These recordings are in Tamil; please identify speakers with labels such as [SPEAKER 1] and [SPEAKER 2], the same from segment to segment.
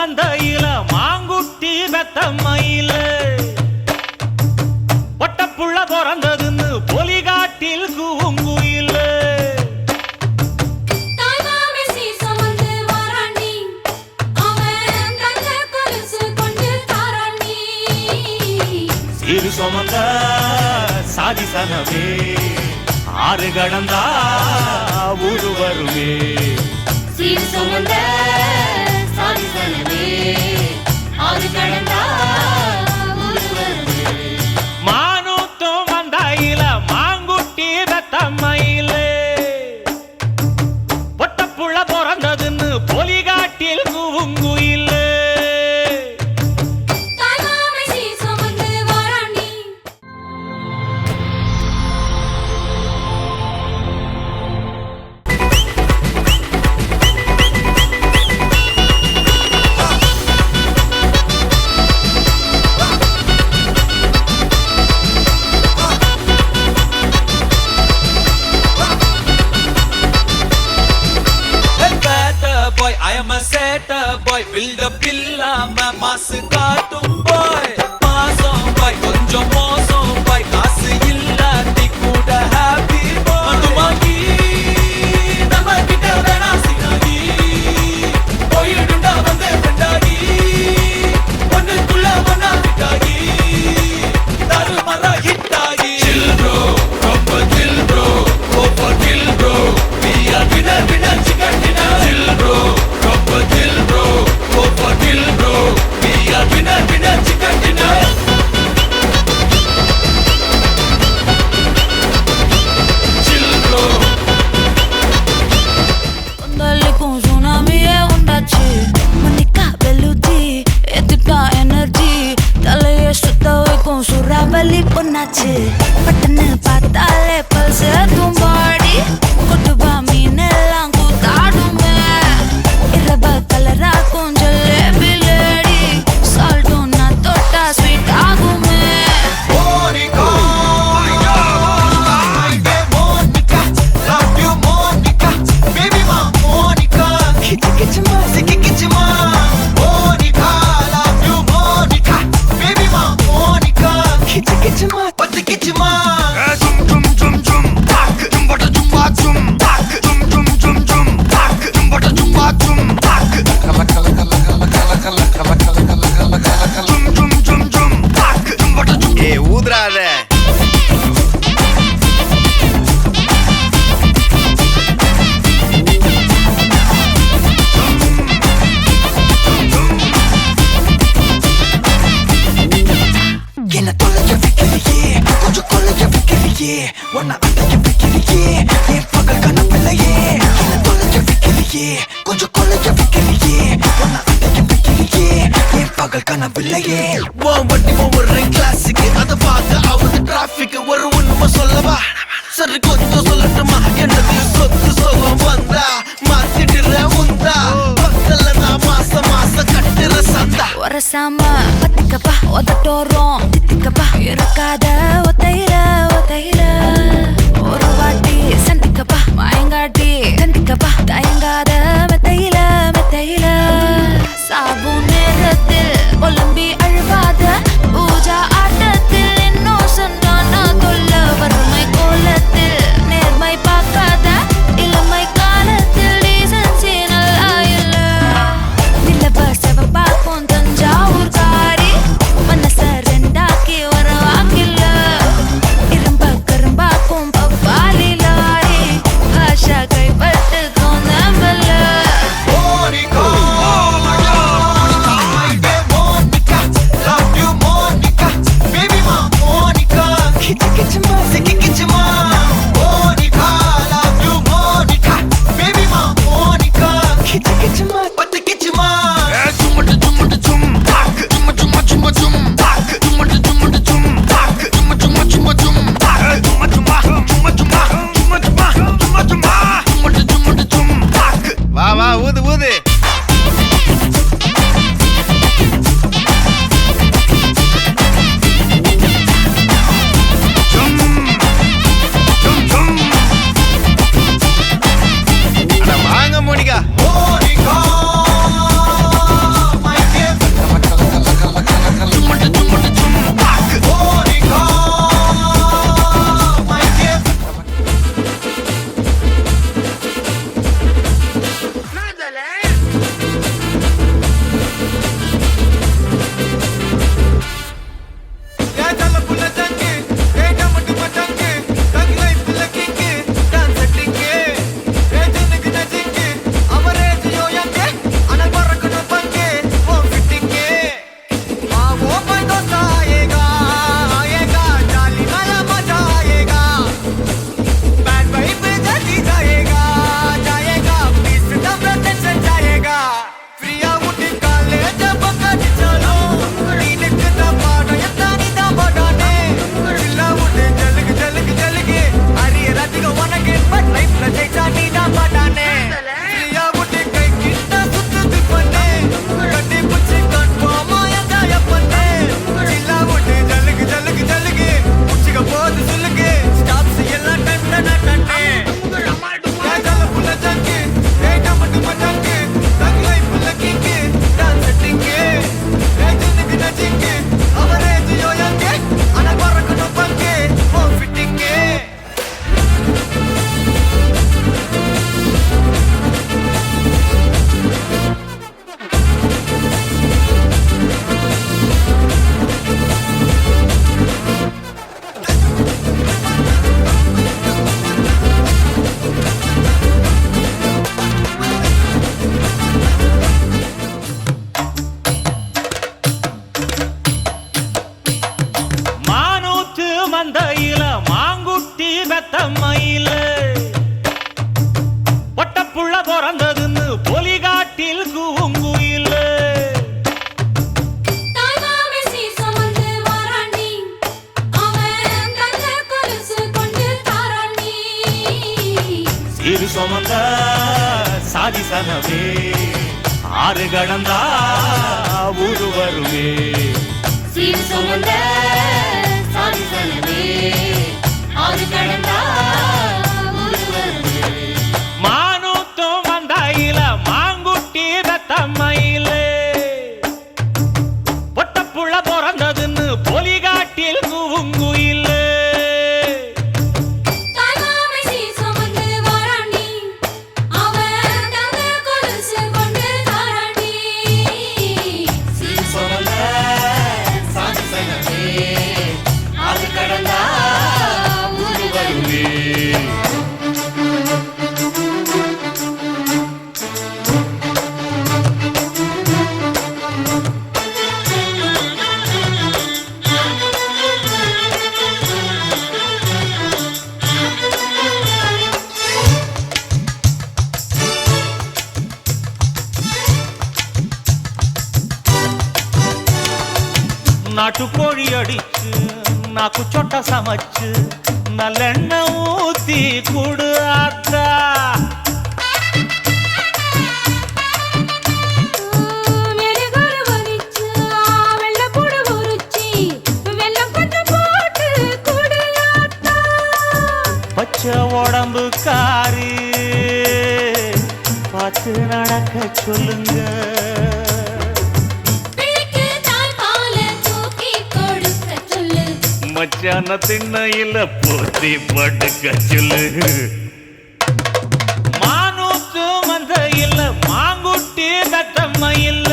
[SPEAKER 1] மந்தையில மாங்குட்டி வெத்தம்மையில பொட்டப்புள்ள பிறந்ததுன்னு பொலிகாட்டில் கூங்குயில சிறு சுமந்த சாதி சனவே ஆறு கடந்தா ஊரு வருவே
[SPEAKER 2] சிறு சுமந்த சாதி சனவே ஆறு கடந்தா ஊரு வருவே
[SPEAKER 1] மானூத்தும் மந்தையில மாங்குட்டி வெத்தம்மையில பொட்டப்புள்ள பிறந்ததுன்னு பொலிகாட்டில் கூங்குயில
[SPEAKER 3] build up illa ma mas kaatum boy maasam boy konjam mosam boy kaasu illa tikuda happy boy adumagi nama kitta vena sinagi poyidunda vande pendagi onnu kulla vana vitagi daru mara hittagi chill bro proper chill bro over chill bro we are winner chicken dinner chill bro proper chill bro over chill bro we are winner chicken dinner chill bro
[SPEAKER 4] andale kon tsunami e undachi manika veluti edita energy talaye sutave kon suravali ponnachi patna patale pulse tumbadi kotuba meenellam kutadume iraba kalara kon jalebi lady salt na totta sweet agume
[SPEAKER 3] Monica Monica love you Monica baby ma Monica kichma kichma Monica love you Monica baby ma Monica kichma pat kichma zum zum zum zum tak zum bata zum ba zum tak zum zum zum zum tak zum bata zum ba zum tak kala kala kala kala kala kala kala kala kala kala zum zum zum zum tak zum bata zum
[SPEAKER 5] ஏ ஊதுறாத
[SPEAKER 3] என்ன தொலைய வைக்கிறியே கொஞ்சம் கொலைய வைக்கிறியே உன்னை அடைய வைக்கிறியே என் பகல் கனவில்லையே என்ன தொலைய வைக்கிறியே கொஞ்சம் கொலைய வைக்கிறியே உன்னை அடைய வைக்கிறியே என் பகல் கனவில்லையே உன் வண்டி ஒவ்வொரு கிளாஸுக்கு அதை பார்த்து அவது டிராபிக் ஒரு உண்மை சொல்லவா சரி கொஞ்சம் சொல்லட்டுமா என்னது சொத்து சோகம் வந்தா மாத்திடுற உந்தா பக்கத்துல நான் மாசம் கட்டுற சந்தா
[SPEAKER 4] ஒரசாம பத்திக்கப்பா ஒதட்டோரம் தித்திக்கப்பா இருக்காத ஒத்தையில ஒத்தையில ஒரு வாட்டி சந்திக்கப்பா மாயங்காட்டி கந்திக்கப்பா தயங்காத மெத்தையில மெத்தையில சாபு நேரத்தில் ஒலம்பி அழுவாத பூஜா ஆட்டத்தில் இன்னும் சொன்னானா தொல்ல வறுமை கோலத்தில் நேர்மை பார்க்காத இளமை காலத்தில் டீசன்சி நல்லா இல்ல நிலவ செவப்பாக்கும் தஞ்சாவூர் காரி மனச ரெண்டாக்கி வர வாக்கில்ல இரும்ப கரும்பாக்கும் பப்பாலி லாரி பாஷா கைப்பட்டுக்கும் நம்பல
[SPEAKER 3] Monica
[SPEAKER 1] சனமே ஆறு கடந்தா ஊரு வருமே
[SPEAKER 2] சீர் சுமந்த சாதி சனமே ஆறு கடந்தா ஊரு வருமே
[SPEAKER 1] மானூத்தும் வந்தாயில மாங்குட்டி ரத்தம்மையில பொட்டப்புள்ள பிறந்ததுன்னு பொலிகாட்டில் கூவுங்குயில் நாட்டுக்கோழி அடிச்சு நாக்கு சொட்ட சமைச்சு நல்லெண்ணெய் ஊத்தி குடு ஆத்தா பச்சை உடம்பு காரி பார்த்து நடக்க சொல்லுங்க மச்சான திண்ணையில போத்தி படுக்க சொல்லு மானூத்து மந்த இல்ல மாங்குட்டி தத்தம்மா இல்ல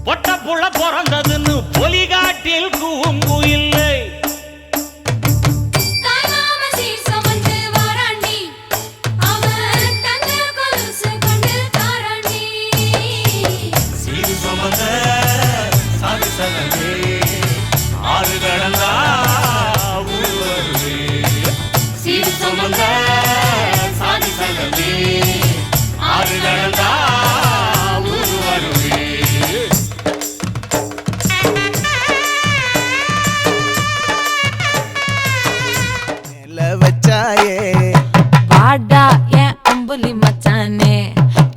[SPEAKER 1] பொட்ட புள்ள பிறந்ததுன்னு பொலிகாட்டில் கூம்பு இல்லை சீர் சுமந்த சாதி சனமே ஆறு கடந்தா ஊரு வருமே
[SPEAKER 2] சீர் சுமந்த சாதி சனமே
[SPEAKER 1] ஆறு கடந்தா ஊரு வருமே
[SPEAKER 3] வச்சாயே
[SPEAKER 4] வாடா என் அம்புலி மச்சானே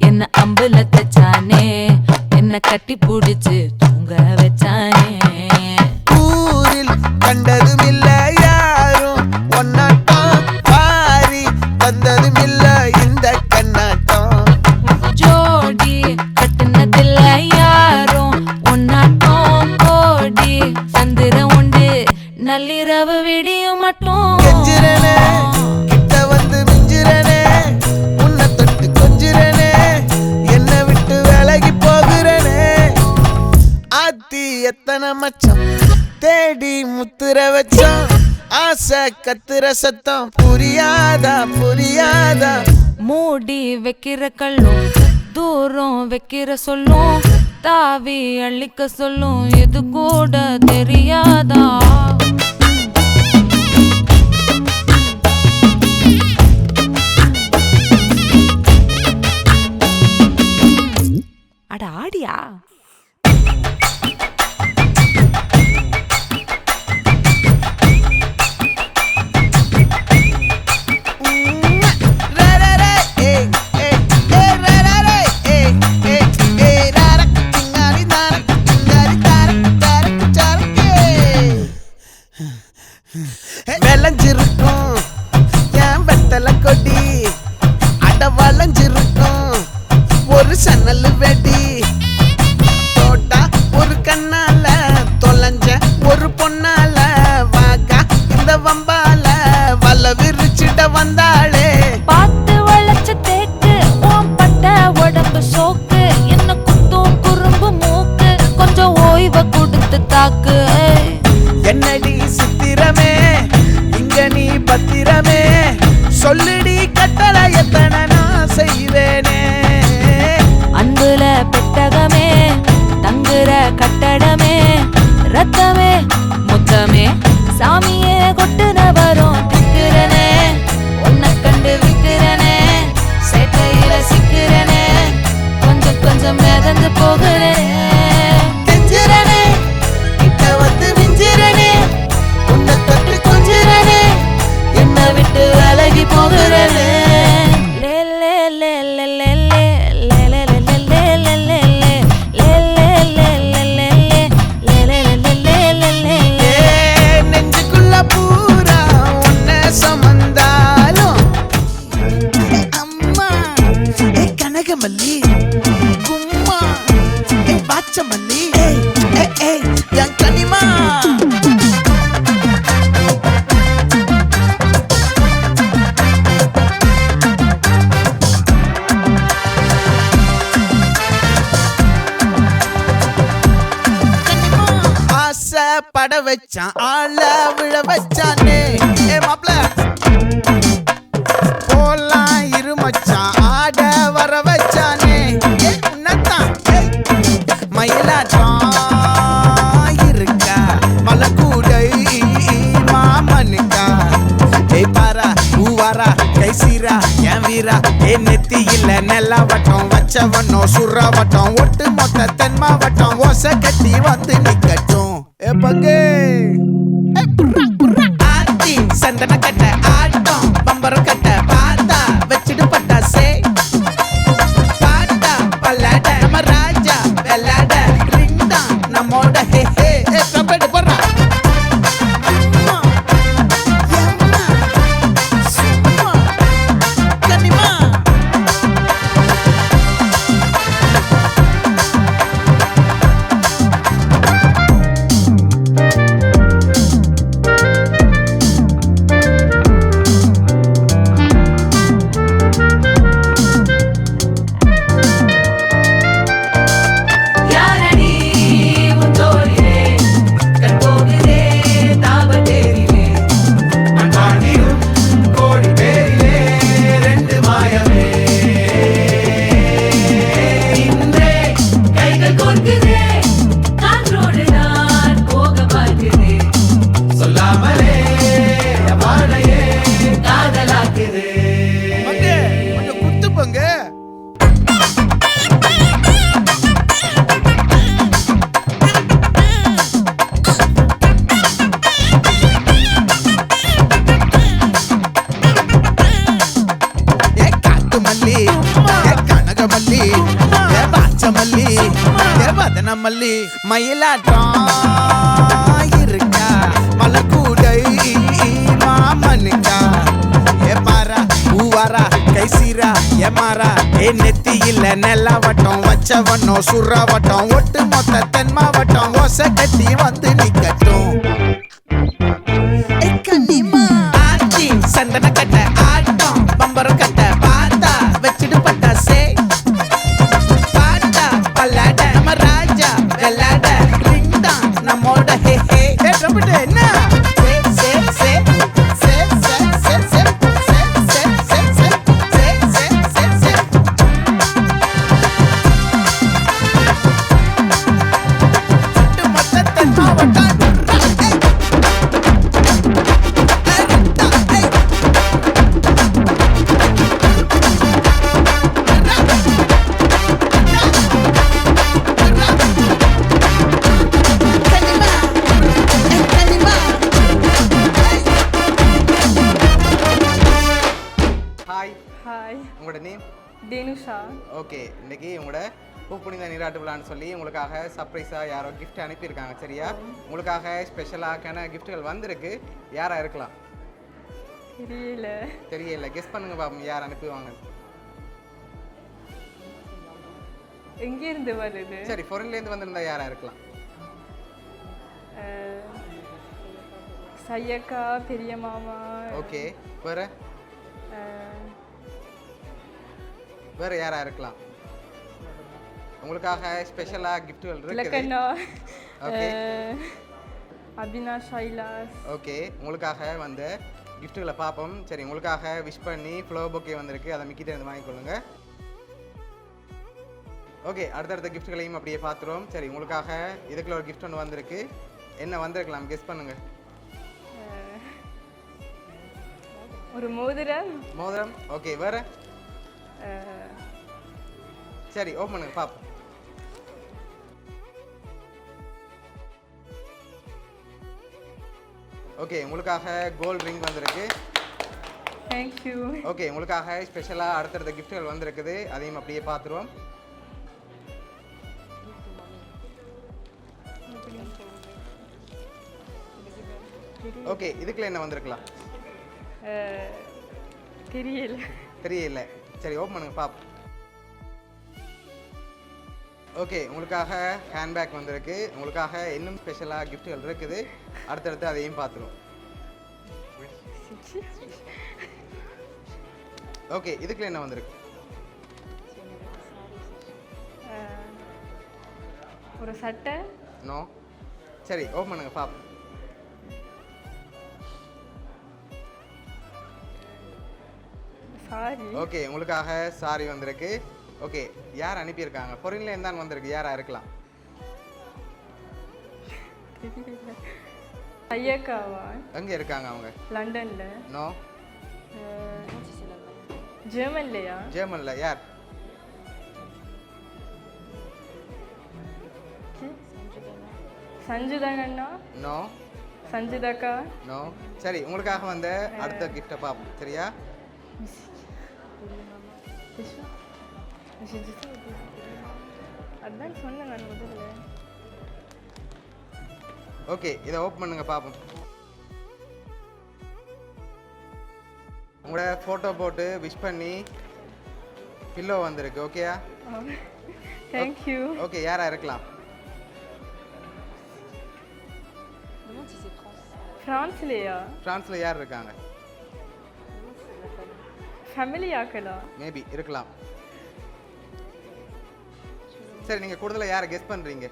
[SPEAKER 4] என்ன அம்புல தச்சானே என்ன கட்டி புடிச்சு தூங்க வச்சானே
[SPEAKER 3] ஊரில் கண்டதும் இல்ல யாரும் ஒன்னாட்டம் பாரி தந்ததும் இல்ல இந்த கண்ணாட்டம்
[SPEAKER 4] ஜோடி கட்டுனதில்ல யாரும் ஒன்னாட்டம் கோடி சந்திரம் உண்டு நள்ளிரவு விடியும் மட்டும்
[SPEAKER 3] கெஞ்சிரனே கிட்ட வந்து மிஞ்சிரனே உன்னை தொட்டு கொஞ்சிரனே என்னை விட்டு விலகி போகிறனே ஆத்தி எத்தனை மச்சம் தேடி முத்துற வச்சோம் ஆசை கத்துற சத்தம் புரியாதா புரியாதா
[SPEAKER 4] மூடி வைக்கிற கல்லும் தூரம் வைக்கிற சொல்லும் தாவி அள்ளிக்க சொல்லும் இது கூட தெரியாதா அட ஆடியா
[SPEAKER 3] விளைஞ்சிருக்கும் என் வெத்தலை கொடி அட வளைஞ்சிருக்கும் ஒரு சன்னல் வெடி தோட்டா ஒரு கண்ணால தொலைஞ்ச ஒரு பொண்ணால வாகா இந்த வம்பால வல விரிச்சிட வந்தாளே
[SPEAKER 4] பார்த்து வளைச்ச தேக்கு ஓம் பட்ட உடம்பு சோக்கு என்ன குத்தும் குறும்பு மூக்கு கொஞ்சம் ஓய்வை கொடுத்து தாக்கு
[SPEAKER 3] என்னடி சித்திரமே இங்க நீ பத்திரமே சொல்லுடி கட்டளை எத்தனை நான் செய்வேனே
[SPEAKER 4] அன்புல பெட்டகமே தங்குற கட்டடமே ரத்தமே முத்தமே சாமியே கொட்டுன வரும் திக்கிறனே உன்னை கண்டு விக்கிறனே சேட்டையில சிக்கிறனே கொஞ்சம் கொஞ்சம் மிதந்து போகிறேன்
[SPEAKER 3] கெஞ்சிரனே கிட்ட வந்து மிஞ்சிரனே உன்னை தொட்டு கொஞ்சிரனே
[SPEAKER 4] என்னை விட்டு விலகி போகிறேன் லே லே லே
[SPEAKER 5] வாச்சமல்லி என் கனிமா பட வச்சான் ஆள விழ வச்சானே மாப்ள போலாம் இருமச்சான் ஆட வர வச்சானே உன்னத்தான் மயிலாட்டம் இருக்கா மலக்கூடை மாமனுக்கா பாரா பூவாரா கைசீரா என் வீரா நெத்தி இல்ல நெல்லா வட்டம் வச்சவனோ சுறா வட்டம் ஒட்டு மொத்த தென் மாவட்டம் ஓசை கட்டி வந்து நிக்கட்டும் பங்கே ஆத்தி சந்தன கட்ட ஆட்டம் பம்பரம் கட்ட பார்த்தா வச்சிடு பட்டாசே பாட்டா பல்லாட நம்ம ராஜா வெள்ளாட ரிங் தான் நம்மோட ஹே ஹே கபடி போடுறா மல்லி மயிலாட்டம் இருக்கா மலக்கூடை மாமனுக்கா பாரா பூவாரா கைசீரா எமாரா நெத்தி இல்ல நெல்லா வட்டம் வச்சவனோ சுறா வட்டம் ஒட்டு மொத்த தென் மாவட்டம் ஓசை கட்டி வந்து நிக்கட்டும் ஆச்சி சந்தன கட்ட ஆட்டம் பம்பரம் கட்ட பார்த்தா வச்சிடு பட்டாசே பாட்டா பல்லாட நம்ம ராஜா வெள்ளாட ரிங் தான் நம்மோட ஹே ஹே என்ன
[SPEAKER 6] உங்களோட நேம்
[SPEAKER 7] தேனுஷா.
[SPEAKER 6] ஓகே, இன்னைக்கு உங்களோட பூப்புனித நீராட்டு விழான்னு சொல்லி உங்களுக்காக சர்ப்ரைஸாக யாரோ கிஃப்ட் அனுப்பியிருக்காங்க. சரியா? உங்களுக்காக ஸ்பெஷலாக்கான கிஃப்ட்டுகள் வந்திருக்கு. யாரா இருக்கலாம்? தெரியல. கெஸ் பண்ணுங்க பாப்போம் யார் அனுப்புவாங்க.
[SPEAKER 7] எங்கேருந்து வருது?
[SPEAKER 6] சரி, ஃபாரின்லேருந்து வந்திருந்தா யாரா இருக்கலாம்?
[SPEAKER 7] சையக்கா, பெரிய மாமா.
[SPEAKER 6] ஓகே, வேற யாரா இருக்கலாம்? உங்களுக்காக ஸ்பெஷலா கிஃப்ட்கள் இருக்கு. ஓகே,
[SPEAKER 7] அபினா ஷைலாஸ்.
[SPEAKER 6] ஓகே, உங்களுக்காக வந்து கிஃப்ட்களை பார்ப்போம். சரி, உங்களுக்காக விஷ் பண்ணி ஃப்ளவர் பொக்கே வந்திருக்கு. அதை மிக்கிட்ட இருந்து வாங்கிக்கொள்ளுங்க. ஓகே, அடுத்தடுத்த கிஃப்ட்களையும் அப்படியே பார்த்துருவோம். சரி, உங்களுக்காக இதுக்குள்ள ஒரு கிஃப்ட் ஒன்று வந்திருக்கு. என்ன வந்திருக்கலாம்? கெஸ் பண்ணுங்க.
[SPEAKER 7] ஒரு மோதிரம்.
[SPEAKER 6] ஓகே, வேற? சரி, ஓப்பன் பண்ணுங்க பாப்போம். ஓகே, உங்களுக்காக கோல்ட் ரிங் வந்திருக்கு.
[SPEAKER 7] Thank you.
[SPEAKER 6] ஓகே, உங்களுக்காக ஸ்பெஷலா அடுத்தடுத்த கிஃப்ட்கள் வந்திருக்குது. அதையும் அப்படியே பார்த்துருவோம். ஓகே, இதுக்குள்ள என்ன வந்திருக்கலாம்?
[SPEAKER 7] தெரியல.
[SPEAKER 6] சரி, ஓப்பன் பண்ணுங்க பாப்போம். ஓகே உங்களுக்காக ஹேண்ட்பேக் வந்திருக்கு. உங்களுக்காக இன்னும் ஸ்பெஷலாக கிஃப்ட்டுகள் இருக்குது. அடுத்தடுத்து அதையும் பார்த்துருவோம். ஓகே இதுக்குள்ள என்ன வந்திருக்கு?
[SPEAKER 7] ஒரு சட்டை.
[SPEAKER 6] நோ. சரி ஓப்பன் பண்ணுங்க பாப்போம்.
[SPEAKER 7] சாரி.
[SPEAKER 6] ஓகே உங்களுக்காக சாரி வந்திருக்கு. ஓகே யார் அனுப்பியிருக்காங்க? ஃபாரின்ல இருந்தான் வந்திருக்கு. யாரா இருக்கலாம்?
[SPEAKER 7] ஐயக்காவா?
[SPEAKER 6] எங்கே இருக்காங்க அவங்க?
[SPEAKER 7] லண்டன்ல.
[SPEAKER 6] நோ.
[SPEAKER 7] ஜெர்மன்லையா?
[SPEAKER 6] ஜெர்மன்ல. யார்?
[SPEAKER 7] சஞ்சுதான் அண்ணா.
[SPEAKER 6] நோ.
[SPEAKER 7] சஞ்சுதாக்கா.
[SPEAKER 6] நோ. சரி உங்களுக்காக வந்த அடுத்த கிஃப்ட்டை பார்ப்போம். சரியா?
[SPEAKER 7] அதான் சொன்னேன் நான் முதல்ல.
[SPEAKER 6] ஓகே இதை ஓப்பன் பண்ணுங்க பார்ப்போம். உங்களோட ஃபோட்டோ போட்டு விஷ் பண்ணி பில்லோ வந்திருக்கு. ஓகேயா?
[SPEAKER 7] தேங்க்யூ.
[SPEAKER 6] ஓகே யாரா இருக்கலாம்?
[SPEAKER 7] ஃப்ரான்ஸ்லையா?
[SPEAKER 6] ஃப்ரான்ஸில் யார் இருக்காங்க?
[SPEAKER 7] ஃபேமிலி ஆக்கலா?
[SPEAKER 6] மேபி இருக்கலாம். சரி நீங்கள் கூடுதலாக யாரை கெஸ் பண்ணுறீங்க?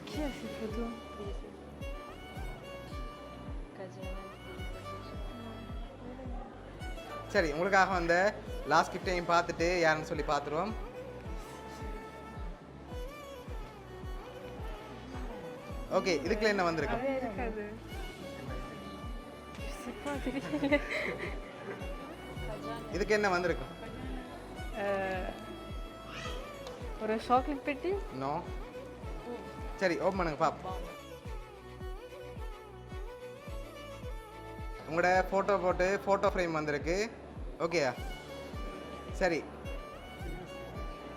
[SPEAKER 7] Qui a ces photos?
[SPEAKER 6] சரி உங்களுக்காக வந்த லாஸ்ட் கிஃப்டையும் பார்த்துட்டு யாருன்னு சொல்லி பார்த்துருவோம். ஓகே இதுக்குள்ள என்ன வந்திருக்கு?
[SPEAKER 7] இருக்காது. தெரியல.
[SPEAKER 6] இதுக்கு என்ன வந்திருக்கு?
[SPEAKER 7] ஒரு சாக்லேட் பெட்டி.
[SPEAKER 6] நோ. சரி ஓப்பன் பண்ணுங்க பாப்போம். உங்களோட ஃபோட்டோ போட்டு ஃபோட்டோ ஃப்ரேம் வந்திருக்கு. ஓகேயா? சரி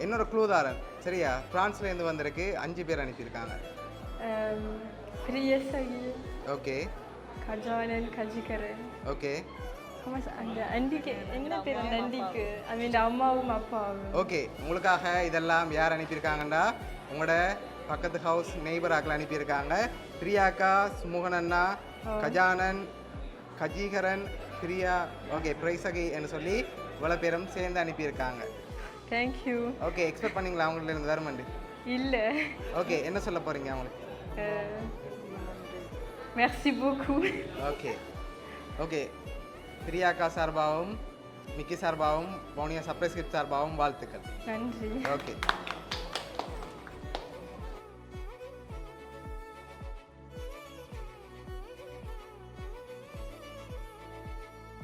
[SPEAKER 6] இன்னொரு க்ளூ தாரன். சரியா? ஃப்ரான்ஸ்லேருந்து வந்திருக்கு. 5 பேர் அனுப்பியிருக்காங்க.
[SPEAKER 7] பிரியசகி.
[SPEAKER 6] ஓகே.
[SPEAKER 7] கஜானன், கஜிகரன்.
[SPEAKER 6] ஓகே.
[SPEAKER 7] அந்த அண்டிக்கு என்ன பேர்? அந்த அண்டிக்கு அந்த அம்மாவும் அப்பாவும்.
[SPEAKER 6] ஓகே உங்களுக்காக இதெல்லாம் யார் அனுப்பியிருக்காங்கன்னா உங்களோட பக்கத்து ஹவுஸ் நெய்பராக்கள் அனுப்பியிருக்காங்க. பிரியாக்கா, சுமுகன் அண்ணா, கஜானன், கஜீகரன், பிரியா, ஓகே பிரைசகி என்று சொல்லி இவ்வளோ பேரும் சேர்ந்து அனுப்பியிருக்காங்க.
[SPEAKER 7] தேங்க்யூ.
[SPEAKER 6] ஓகே எக்ஸ்பெக்ட் பண்ணீங்களா அவங்கள்ட்ட இருந்து வருமாண்டு?
[SPEAKER 7] இல்லை.
[SPEAKER 6] ஓகே என்ன சொல்ல போகிறீங்க அவங்களுக்கு?
[SPEAKER 7] Mercy beaucoup.
[SPEAKER 6] ஓகே ஓகே பிரியாக்கா சார்பாகவும் மிக்கி சார்பாகவும் பவுனியா சர்ப்ரைஸ் கிஃப்ட் சார்பாகவும் வாழ்த்துக்கள்.
[SPEAKER 7] நன்றி.
[SPEAKER 6] ஓகே